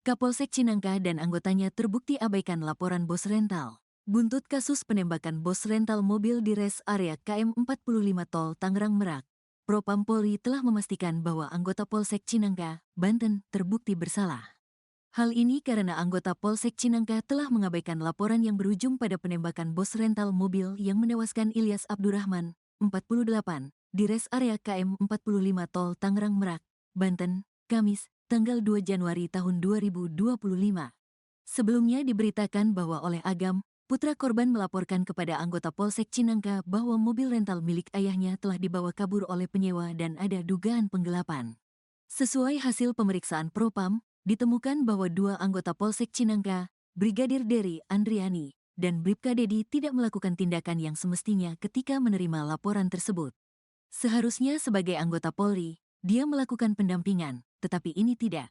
Kapolsek Cinangka dan anggotanya terbukti abaikan laporan bos rental. Buntut kasus penembakan bos rental mobil di res area KM 45 Tol Tangerang Merak, Propam Polri telah memastikan bahwa anggota Polsek Cinangka, Banten, terbukti bersalah. Hal ini karena anggota Polsek Cinangka telah mengabaikan laporan yang berujung pada penembakan bos rental mobil yang menewaskan Ilyas Abdurrahman, 48, di res area KM 45 Tol Tangerang Merak, Banten, Kamis, tanggal 2 Januari tahun 2025. Sebelumnya diberitakan bahwa oleh Agam, putra korban melaporkan kepada anggota Polsek Cinangka bahwa mobil rental milik ayahnya telah dibawa kabur oleh penyewa dan ada dugaan penggelapan. Sesuai hasil pemeriksaan Propam, ditemukan bahwa dua anggota Polsek Cinangka, Brigadir Dery Andriani dan Bribka Dedi tidak melakukan tindakan yang semestinya ketika menerima laporan tersebut. Seharusnya sebagai anggota Polri, dia melakukan pendampingan, tetapi ini tidak.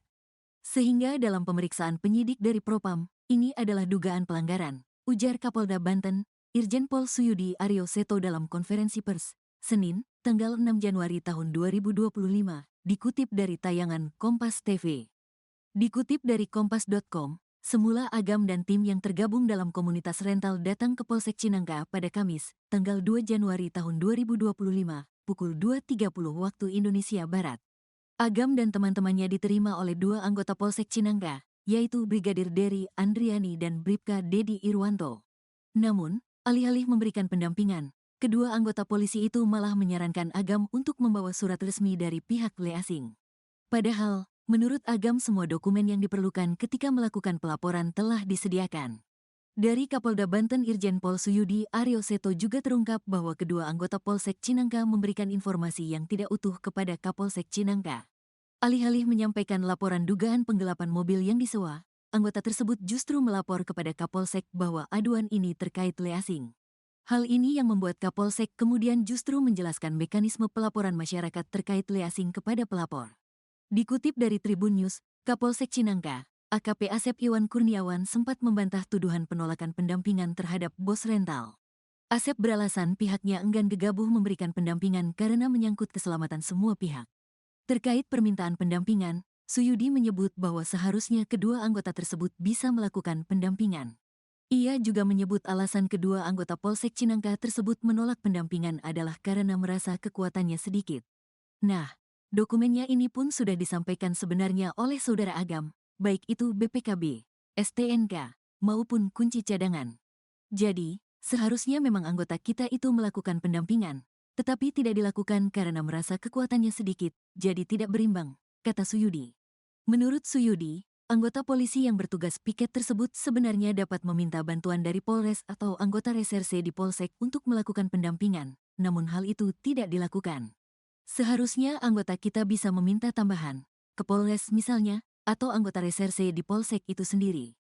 Sehingga dalam pemeriksaan penyidik dari Propam, ini adalah dugaan pelanggaran, ujar Kapolda Banten, Irjen Pol Suyudi Aryo Seto dalam konferensi pers, Senin, tanggal 6 Januari tahun 2025, dikutip dari tayangan Kompas TV. Dikutip dari kompas.com, semula Agam dan tim yang tergabung dalam komunitas rental datang ke Polsek Cinangka pada Kamis, tanggal 2 Januari tahun 2025, pukul 2.30 waktu Indonesia Barat. Agam dan teman-temannya diterima oleh dua anggota Polsek Cinangka, yaitu Brigadir Dery Andriani dan Bribka Dedi Irwanto. Namun, alih-alih memberikan pendampingan, kedua anggota polisi itu malah menyarankan Agam untuk membawa surat resmi dari pihak asing. Padahal, menurut Agam semua dokumen yang diperlukan ketika melakukan pelaporan telah disediakan. Dari Kapolda Banten Irjen Pol Suyudi Aryo Seto juga terungkap bahwa kedua anggota Polsek Cinangka memberikan informasi yang tidak utuh kepada Kapolsek Cinangka. Alih-alih menyampaikan laporan dugaan penggelapan mobil yang disewa, anggota tersebut justru melapor kepada Kapolsek bahwa aduan ini terkait asing. Hal ini yang membuat Kapolsek kemudian justru menjelaskan mekanisme pelaporan masyarakat terkait asing kepada pelapor. Dikutip dari Tribun News, Kapolsek Cinangka, AKP Asep Iwan Kurniawan sempat membantah tuduhan penolakan pendampingan terhadap bos rental. Asep beralasan pihaknya enggan gegabah memberikan pendampingan karena menyangkut keselamatan semua pihak. Terkait permintaan pendampingan, Suyudi menyebut bahwa seharusnya kedua anggota tersebut bisa melakukan pendampingan. Ia juga menyebut alasan kedua anggota Polsek Cinangka tersebut menolak pendampingan adalah karena merasa kekuatannya sedikit. Nah, dokumennya ini pun sudah disampaikan sebenarnya oleh saudara Agam, baik itu BPKB, STNK, maupun kunci cadangan. Jadi, seharusnya memang anggota kita itu melakukan pendampingan, tetapi tidak dilakukan karena merasa kekuatannya sedikit, jadi tidak berimbang, kata Suyudi. Menurut Suyudi, anggota polisi yang bertugas piket tersebut sebenarnya dapat meminta bantuan dari Polres atau anggota reserse di Polsek untuk melakukan pendampingan, namun hal itu tidak dilakukan. Seharusnya anggota kita bisa meminta tambahan, ke Polres misalnya, atau anggota reserse di Polsek itu sendiri.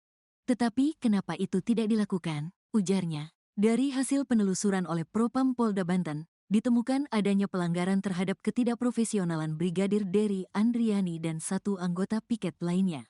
Tetapi kenapa itu tidak dilakukan, ujarnya. Dari hasil penelusuran oleh Propam Polda Banten, ditemukan adanya pelanggaran terhadap ketidakprofesionalan Brigadir Dery Andriani dan satu anggota piket lainnya.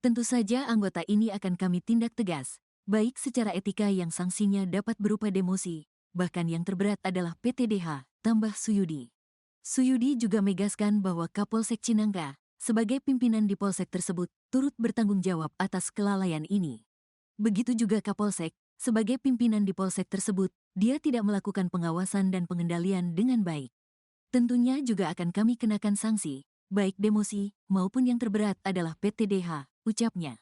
Tentu saja anggota ini akan kami tindak tegas, baik secara etika yang sanksinya dapat berupa demosi, bahkan yang terberat adalah PTDH, tambah Suyudi. Suyudi juga menegaskan bahwa Kapolsek Cinangka, sebagai pimpinan di Polsek tersebut, turut bertanggung jawab atas kelalaian ini. Begitu juga Kapolsek, sebagai pimpinan di Polsek tersebut, dia tidak melakukan pengawasan dan pengendalian dengan baik. Tentunya juga akan kami kenakan sanksi, baik demosi maupun yang terberat adalah PTDH, ucapnya.